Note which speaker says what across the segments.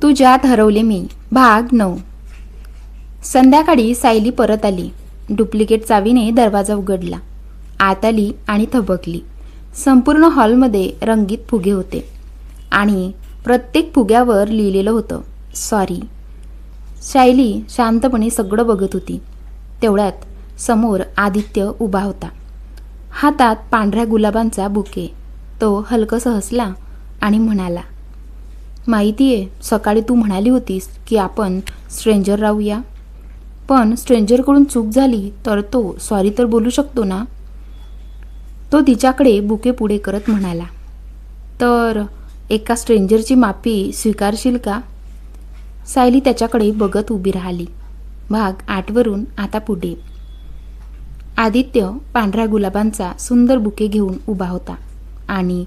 Speaker 1: तुझ्यात हरवले मी भाग 9. संध्याकाळी सायली परत आली. डुप्लिकेट चावीने दरवाजा उघडला. आत आली आणि थबकली. संपूर्ण हॉलमध्ये रंगीत फुगे होते आणि प्रत्येक फुग्यावर लिहिलेलं होतं सॉरी. सायली शांतपणे सगळं बघत होती. तेवढ्यात समोर आदित्य उभा होता, हातात पांढऱ्या गुलाबांचा बुके. तो हलकस हसला आणि म्हणाला, माहितीये सकाळी तू म्हणाली होतीस की आपण स्ट्रेंजर राहूया, पण स्ट्रेंजरकडून चूक झाली तर तो सॉरी तर बोलू शकतो ना. तो तिच्याकडे बुके पुढे करत म्हणाला, तर एका स्ट्रेंजरची माफी स्वीकारशील का. सायली त्याच्याकडे बघत उभी राहिली. भाग 8 वरून आता पुढे. आदित्य पांढऱ्या गुलाबांचा सुंदर बुके घेऊन उभा होता आणि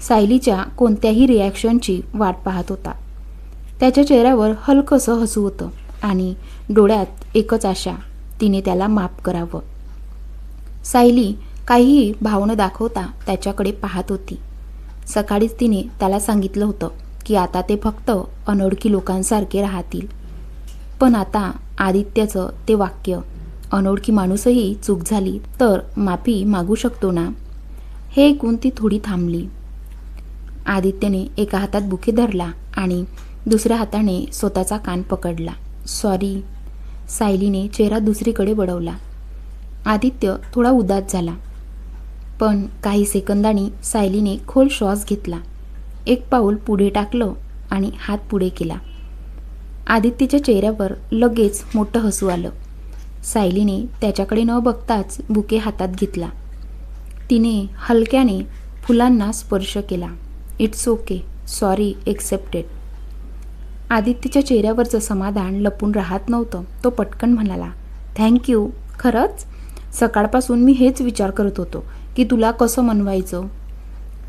Speaker 1: सायलीच्या कोणत्याही रिॲक्शनची वाट पाहत होता. त्याच्या चेहऱ्यावर हलकंसं हसू होतं आणि डोळ्यात एकच आशा, तिने त्याला माफ करावं. सायली काहीही भाव न दाखवता त्याच्याकडे पाहत होती. सकाळीच तिने त्याला सांगितलं होतं की आता ते फक्त अनोळखी लोकांसारखे राहतील. पण आता आदित्यचं ते वाक्य, अनोळखी माणूसही चूक झाली तर माफी मागू शकतो ना, हे ऐकून ती थोडी थांबली. आदित्यने एका हातात बुके धरला आणि दुसऱ्या हाताने स्वतःचा कान पकडला. सॉरी. सायलीने चेहरा दुसरीकडे वळवला. आदित्य थोडा उदास झाला. पण काही सेकंदांनी सायलीने खोल श्वास घेतला, एक पाऊल पुढे टाकलं आणि हात पुढे केला. आदित्यच्या चेहऱ्यावर लगेच मोठं हसू आलं. सायलीने त्याच्याकडे न बघताच बुके हातात घेतला. तिने हलक्याने फुलांना स्पर्श केला. It's okay, sorry accepted. आदित्यच्या चेहऱ्यावरचं समाधान लपून राहत नव्हतं. तो पटकन म्हणाला, थँक्यू. खरंच सकाळपासून मी हेच विचार करत होतो की तुला कसं मनवायचं.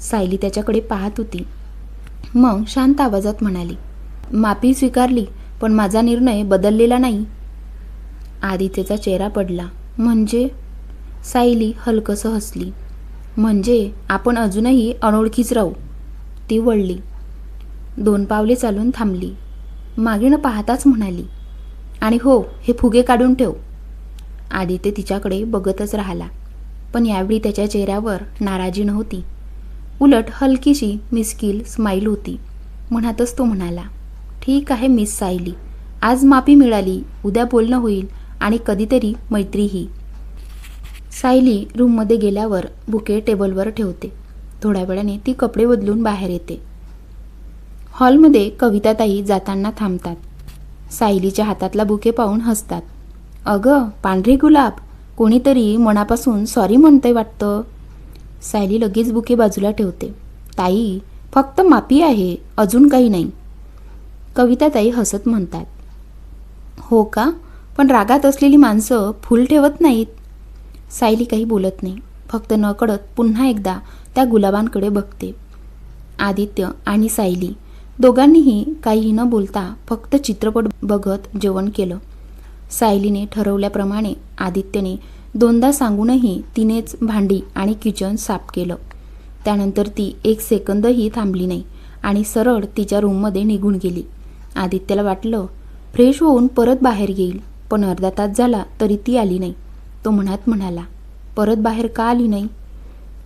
Speaker 1: सायली त्याच्याकडे पाहत होती. मग शांत आवाजात म्हणाली, माफी स्वीकारली पण माझा निर्णय बदललेला नाही. आदित्यचा चेहरा पडला. म्हणजे. सायली हलकसं हसली. म्हणजे आपण अजूनही अनोळखीच राहू. ती वळली. 2 पावले चालून थांबली. मागे न पाहताच म्हणाली, आणि हो, हे फुगे काढून ठेव. आदित्य तिच्याकडे बघतच राहिला, पण यावेळी त्याच्या चेहऱ्यावर नाराजी नव्हती. उलट हलकीशी मिस्किल स्माईल होती. मनातच तो म्हणाला, ठीक आहे मिस सायली, आज माफी मिळाली, उद्या बोलणं होईल आणि कधीतरी मैत्रीही. सायली रूममध्ये गेल्यावर बुके टेबलवर ठेवते. थोड्या वेळाने ती कपडे बदलून बाहेर येते. हॉलमध्ये कविताताई जाताना थांबतात. सायलीच्या हातातला बुके पाहून हसतात. अगं पांढरे गुलाब, कोणीतरी मनापासून सॉरी म्हणतंय वाटतं. सायली लगेच बुके बाजूला ठेवते. ताई, फक्त माफी आहे, अजून काही नाही. कविताताई हसत म्हणतात, हो का, पण रागात असलेली माणसं फूल ठेवत नाहीत. सायली काही बोलत नाही, फक्त नकळत पुन्हा एकदा त्या गुलाबांकडे बघते. आदित्य आणि सायली दोघांनीही काही न बोलता फक्त चित्रपट बघत जेवण केलं. सायलीने ठरवल्याप्रमाणे आदित्यने 2दा सांगूनही तिनेच भांडी आणि किचन साफ केलं. त्यानंतर ती 1 सेकंदही थांबली नाही आणि सरळ तिच्या रूममध्ये निघून गेली. आदित्यला वाटलं फ्रेश होऊन परत बाहेर येईल, पण अर्धा तास झाला तरी ती आली नाही. तो मनात म्हणाला, परत बाहेर का आली नाही.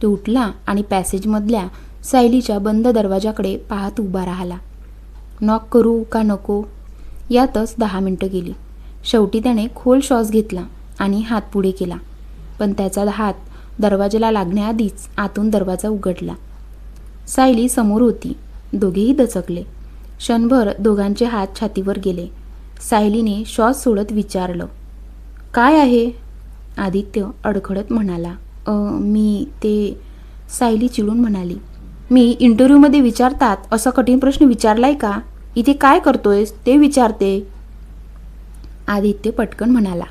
Speaker 1: तो उठला आणि पॅसेजमधल्या सायलीच्या बंद दरवाजाकडे पाहत उभा राहिला. नॉक करू का नको, यातच 10 मिनिटं गेली. शेवटी त्याने खोल श्वास घेतला आणि हात पुढे केला, पण त्याचा हात दरवाजाला लागण्याआधीच आतून दरवाजा उघडला. सायली समोर होती. दोघेही दचकले. क्षणभर दोघांचे हात छातीवर गेले. सायलीने श्वास सोडत विचारलं, काय आहे. आदित्य अडखडत म्हणाला, मी ते. सायली चिडून म्हणाली, मी इंटरव्ह्यूमध्ये विचारतात असा कठीण प्रश्न विचारलाय का. इथे काय करतोयस ते विचारते. आदित्य पटकन म्हणाला,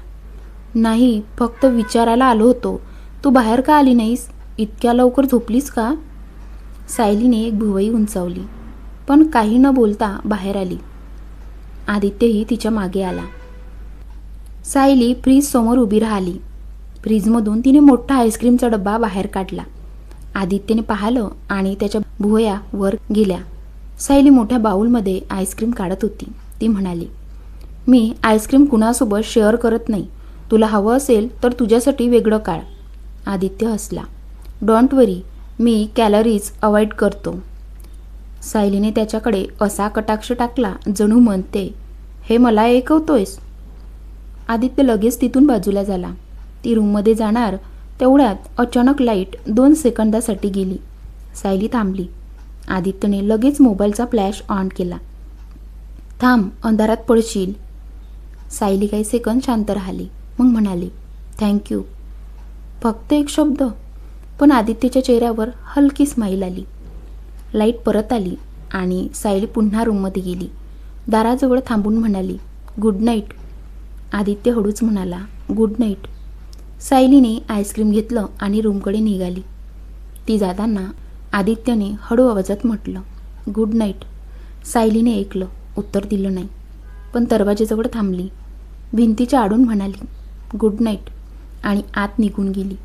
Speaker 1: नाही, फक्त विचारायला आलो होतो. तू बाहेर का आली नाहीस, इतक्या लवकर झोपलीस का. सायलीने एक भुवई उंचावली, पण काही न बोलता बाहेर आली. आदित्यही तिच्या मागे आला. सायली फ्रीज समोर उभी राहिली. फ्रीजमधून तिने मोठा आईस्क्रीमचा डब्बा बाहेर काढला. आदित्यने पाहिलं आणि त्याच्या भुवया वर गेल्या. सायली मोठ्या बाऊलमध्ये आईस्क्रीम काढत होती. ती म्हणाली, मी आईस्क्रीम कुणासोबत शेअर करत नाही. तुला हवं असेल तर तुझ्यासाठी वेगळं काढ. आदित्य हसला. Don't worry, me calories avoid करतो. सायलीने त्याच्याकडे असा कटाक्ष टाकला जणू म्हणते, हे मला ऐकवतोयस. आदित्य लगेच तिथून बाजूला झाला. ती रूममध्ये जाणार तेवढ्यात अचानक लाईट 2 सेकंदासाठी गेली. सायली थांबली. आदित्यने लगेच मोबाईलचा फ्लॅश ऑन केला. थांब, अंधारात पडशील. सायली काही सेकंद शांत राहिली, मग म्हणाली, थँक्यू. फक्त एक शब्द, पण आदित्यच्या चेहऱ्यावर हलकी स्माईल आली. लाईट परत आली आणि सायली पुन्हा रूममध्ये गेली. दाराजवळ थांबून म्हणाली, गुड नाईट. आदित्य हळूच म्हणाला, गुड नाईट. सायलीने आईस्क्रीम घेतलं आणि रूमकडे निघाली. ती जाताना आदित्यने हळू आवाजात म्हटलं, गुड नाईट. सायलीने ऐकलं, उत्तर दिलं नाही, पण दरवाजेजवळ थांबली. भिंतीच्या आडून म्हणाली, गुड नाईट, आणि आत निघून गेली.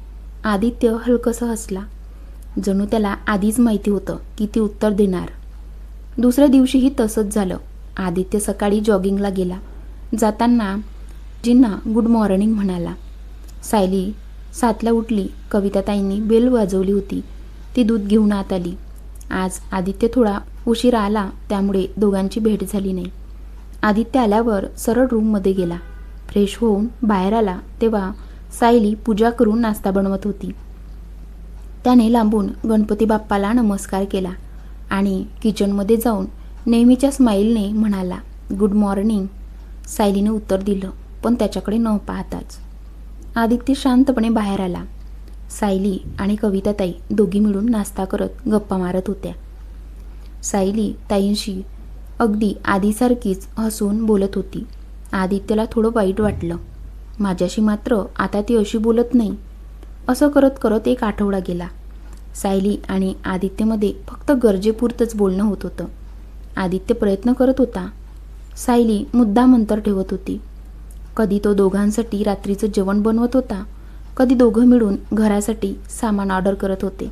Speaker 1: आदित्य हलकंसं हसला. जणू त्याला आधीच माहिती होतं की ती उत्तर देणार. दुसऱ्या दिवशीही तसंच झालं. आदित्य सकाळी जॉगिंगला गेला. जाताना जींना गुड मॉर्निंग म्हणाला. सायली 7ला उठली. कविताताईंनी बेल वाजवली होती. ती दूध घेऊन आत आली. आज आदित्य थोडा उशिरा आला, त्यामुळे दोघांची भेट झाली नाही. आदित्य आल्यावर सरळ रूममध्ये गेला. फ्रेश होऊन बाहेर आला तेव्हा सायली पूजा करून नाश्ता बनवत होती. त्याने लांबून गणपती बाप्पाला नमस्कार केला आणि किचनमध्ये जाऊन नेहमीच्या स्माईलने म्हणाला, गुड मॉर्निंग. सायलीने उत्तर दिलं, पण त्याच्याकडे न पाहताच. आदित्य शांतपणे बाहेर आला. सायली आणि कविताताई दोघी मिळून नाश्ता करत गप्पा मारत होत्या. सायली ताईंशी अगदी आधीसारखीच हसून बोलत होती. आदित्यला थोडं वाईट वाटलं. माझ्याशी मात्र आता ती अशी बोलत नाही. असं करत करत एक आठवडा गेला. सायली आणि आदित्यमध्ये फक्त गरजेपुरतंच बोलणं होत होतं. आदित्य प्रयत्न करत होता. सायली मुद्दाम अंतर ठेवत होती. कधी तो दोघांसाठी रात्रीचं जेवण बनवत होता, कधी दोघं मिळून घरासाठी सामान ऑर्डर करत होते.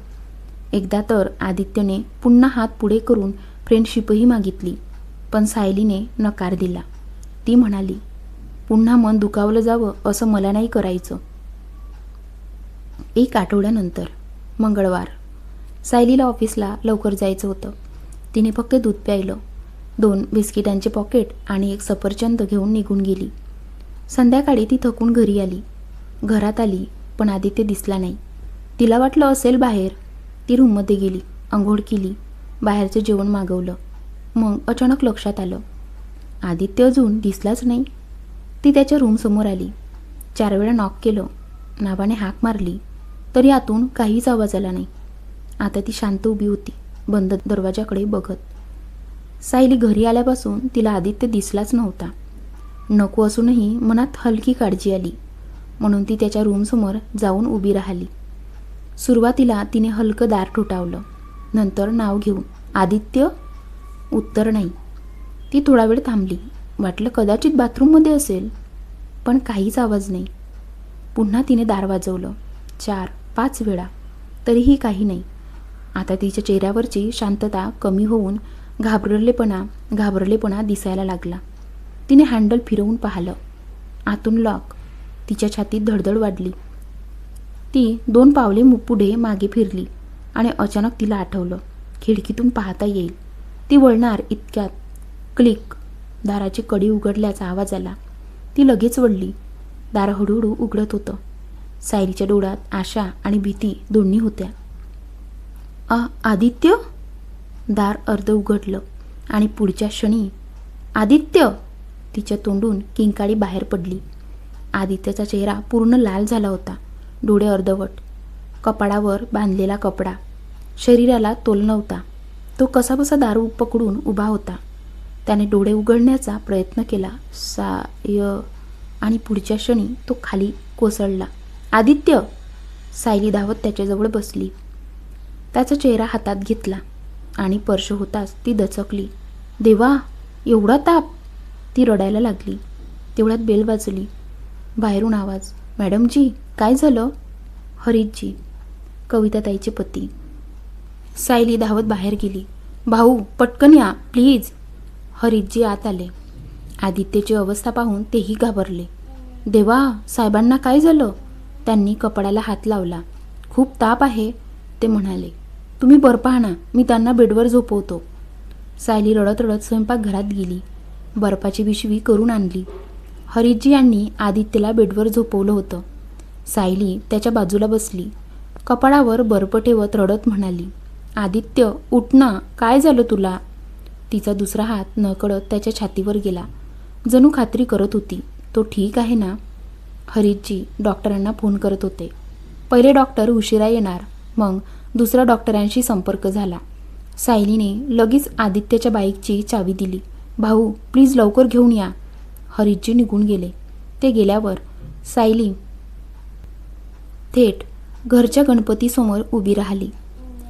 Speaker 1: एकदा तर आदित्यने पुन्हा हात पुढे करून फ्रेंडशिपही मागितली, पण सायलीने नकार दिला. ती म्हणाली, पुन्हा मन दुखावलं जावं असं मला नाही करायचं. एक आठवड्यानंतर मंगळवार. सायलीला ऑफिसला लवकर जायचं होतं. तिने फक्त दूध प्यायलं. 2 बिस्किटांचे पॉकेट आणि एक सफरचंद घेऊन निघून गेली. संध्याकाळी ती थकून घरी आली. घरात आली, पण आदित्य दिसला नाही. तिला वाटलं असेल बाहेर. ती रूममध्ये गेली, अंघोळ केली, बाहेरचं जेवण मागवलं. मग अचानक लक्षात आलं, आदित्य अजून दिसलाच नाही. ती त्याच्या रूमसमोर आली. 4 वेळा नॉक केलं. नावाने हाक मारली, तरी आतून काहीच आवाज आला नाही. आता ती शांत उभी होती, बंद दरवाजाकडे बघत. सायली घरी आल्यापासून तिला आदित्य दिसलाच नव्हता. नको असूनही मनात हलकी काळजी आली, म्हणून ती त्याच्या रूमसमोर जाऊन उभी राहिली. सुरुवातीला तिने हलकं दार ठोठावलं. नंतर नाव घेऊन, आदित्य? उत्तर नाही. ती थोडा वेळ थांबली. वाटलं कदाचित बाथरूममध्ये असेल, पण काहीच आवाज नाही. पुन्हा तिने दार वाजवलं 4-5 वेळा, तरीही काही नाही. आता तिच्या चेहऱ्यावरची शांतता कमी होऊन घाबरलेपणा दिसायला लागला. तिने हँडल फिरवून पाहिलं. आतून लॉक. तिच्या छातीत धडधड वाढली. ती 2 पावले पुढे मागे फिरली आणि अचानक तिला आठवलं, खिडकीतून पाहता येईल. ती वळणार इतक्यात क्लिक, दाराची कडी उघडल्याचा आवाज आला. ती लगेच वळली. दार हळूहळू उघडत होतं. सायलीच्या डोळ्यात आशा आणि भीती दोन्ही होत्या. आदित्य? दार अर्ध उघडलं आणि पुढच्या क्षणी, आदित्य! तिच्या तोंडून किंकाळी बाहेर पडली. आदित्यचा चेहरा पूर्ण लाल झाला होता. डोळे अर्धवट, कपाळावर बांधलेला कपडा, शरीराला तोल नव्हता. तो कसाबसा दार पकडून उभा होता. त्याने डोळे उघडण्याचा प्रयत्न केला. आणि पुढच्या क्षणी तो खाली कोसळला. आदित्य! सायली धावत त्याच्याजवळ बसली. त्याचा चेहरा हातात घेतला आणि स्पर्श होताच ती दचकली. देवा, एवढा ताप! ती रडायला लागली. तेवढ्यात बेल वाजली. बाहेरून आवाज, मॅडमजी, काय झालं? हरीशजी, कविताताईचे पती. सायली धावत बाहेर गेली. भाऊ पटकन या प्लीज. हरीतजी आत आले. आदित्यची अवस्था पाहून तेही घाबरले. देवा, साहेबांना काय झालं? त्यांनी कपाळाला हात लावला. खूप ताप आहे ते म्हणाले. तुम्ही बर्फ आणा, मी त्यांना बेडवर झोपवतो. सायली रडत रडत स्वयंपाकघरात गेली. बर्फाची पिशवी करून आणली. हरीतजी यांनी आदित्यला बेडवर झोपवलं होतं. सायली त्याच्या बाजूला बसली. कपाळावर बर्फ ठेवत रडत म्हणाली, आदित्य उठ ना, काय झालं तुला? तिचा दुसरा हात नकळत त्याच्या छातीवर गेला. जणू खात्री करत होती, तो ठीक आहे ना? हरीतजी डॉक्टरांना फोन करत होते. पहिले डॉक्टर उशिरा येणार, मग दुसऱ्या डॉक्टरांशी संपर्क झाला. सायलीने लगेच आदित्यच्या बाईकची चावी दिली. भाऊ प्लीज लवकर घेऊन या. हरीतजी निघून गेले. ते गेल्यावर सायली थेट घरच्या गणपतीसमोर उभी राहिली.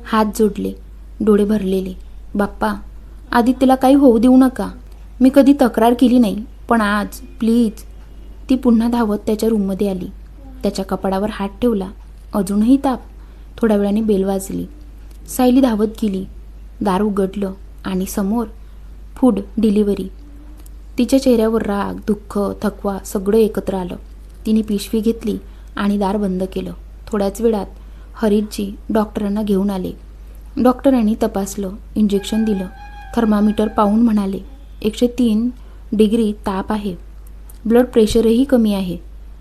Speaker 1: हात जोडले, डोळे भरलेले. बाप्पा, आदित्यला काही होऊ देऊ नका. मी कधी तक्रार केली नाही, पण आज प्लीज. ती पुन्हा धावत त्याच्या रूममध्ये आली. त्याच्या कपाळावर हात ठेवला. अजूनही ताप. थोड्या वेळाने बेल वाजली. सायली धावत गेली. दार उघडलं आणि समोर फूड डिलिव्हरी. तिच्या चेहऱ्यावर राग, दुःख, थकवा सगळं एकत्र आलं. तिने पिशवी घेतली आणि दार बंद केलं. थोड्याच वेळात हरीतजी डॉक्टरांना घेऊन आले. डॉक्टरांनी तपासलं, इंजेक्शन दिलं. थर्मामीटर पाहून म्हणाले, 103 डिग्री ताप आहे. ब्लड प्रेशरही कमी आहे.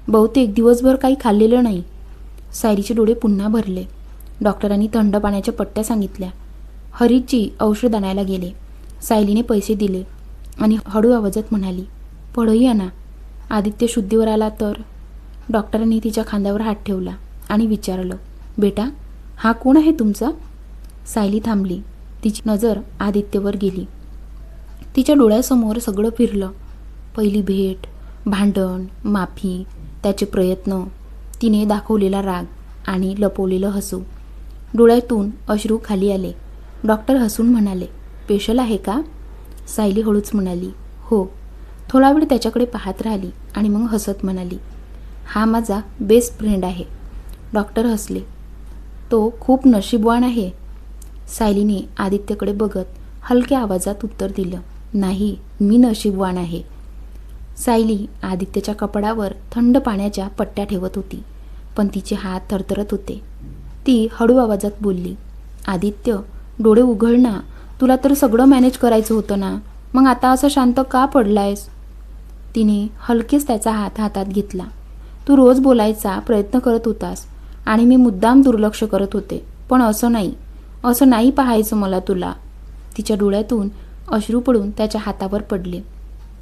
Speaker 1: बहुतेक दिवसभर काही खाल्लेलं नाही. सायलीचे डोळे पुन्हा भरले. डॉक्टरांनी थंड पाण्याच्या पट्ट्या सांगितल्या. हरीतजी औषध आणायला गेले. सायलीने पैसे दिले आणि हळू आवाजात म्हणाली, पळही आणा. आदित्य शुद्धीवर आला तर? डॉक्टरांनी तिच्या खांद्यावर हात ठेवला आणि विचारलं, बेटा हा कोण आहे तुमचा? सायली थांबली. तिची नजर आदित्यवर गेली. तिच्या डोळ्यासमोर सगळं फिरलं. पहिली भेट, भांडण, माफी, त्याचे प्रयत्न, तिने दाखवलेला राग आणि लपवलेलं हसू. डोळ्यातून अश्रू खाली आले. डॉक्टर हसून म्हणाले, स्पेशल आहे का? सायली हळूच म्हणाली, हो. थोडा वेळ त्याच्याकडे पाहत राहिली आणि मग हसत म्हणाली, हा माझा बेस्ट फ्रेंड आहे. डॉक्टर हसले. तो खूप नशीबवान आहे. सायलीने आदित्यकडे बघत हलक्या आवाजात उत्तर दिलं, नाही, मी नशीबवान आहे. सायली आदित्यच्या कपाळावर थंड पाण्याच्या पट्ट्या ठेवत होती, पण तिचे हात थरथरत होते. ती हळू आवाजात बोलली, आदित्य डोळे उघड ना. तुला तर सगळं मॅनेज करायचं होतं ना, मग आता असं शांत का पडलायस? तिने हलकेच त्याचा हात हातात घेतला. तू रोज बोलायचा प्रयत्न करत होतास आणि मी मुद्दाम दुर्लक्ष करत होते, पण असं नाही पाहायचं मला तुला. तिच्या डोळ्यातून अश्रू पडून त्याच्या हातावर पडले.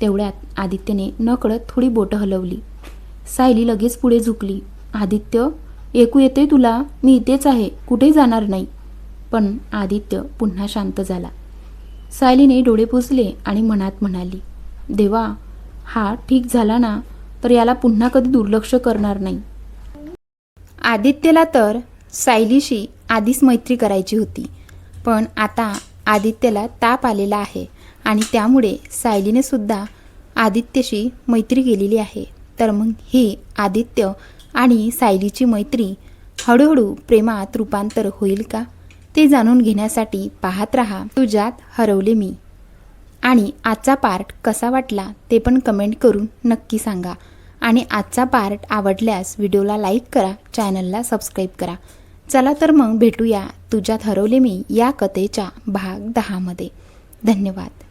Speaker 1: तेवढ्यात आदित्यने नकळत थोडी बोटं हलवली. सायली लगेच पुढे झुकली. आदित्य, ऐकू येते तुला? मी इथेच आहे, कुठेही जाणार नाही. पण आदित्य पुन्हा शांत झाला. सायलीने डोळे पुसले आणि मनात म्हणाली, देवा, हा ठीक झाला ना तर याला पुन्हा कधी दुर्लक्ष करणार नाही. आदित्यला तर सायलीशी आधीच मैत्री करायची होती, पण आता आदित्यला ताप आलेला आहे आणि त्यामुळे सायलीने सुद्धा आदित्यशी मैत्री केलेली आहे. तर मग ही आदित्य आणि सायलीची मैत्री हळूहळू प्रेमात रूपांतर होईल का? ते जाणून घेण्यासाठी पाहत रहा तुझ्यात हरवले मी. आणि आजचा पार्ट कसा वाटला ते पण कमेंट करून नक्की सांगा. आणि आजचा पार्ट आवडल्यास व्हिडिओला लाईक करा, चॅनलला सबस्क्राईब करा. चला तर मग भेटूया तुझ्यात हरवले मी या कथेच्या भाग 10 मध्ये. धन्यवाद.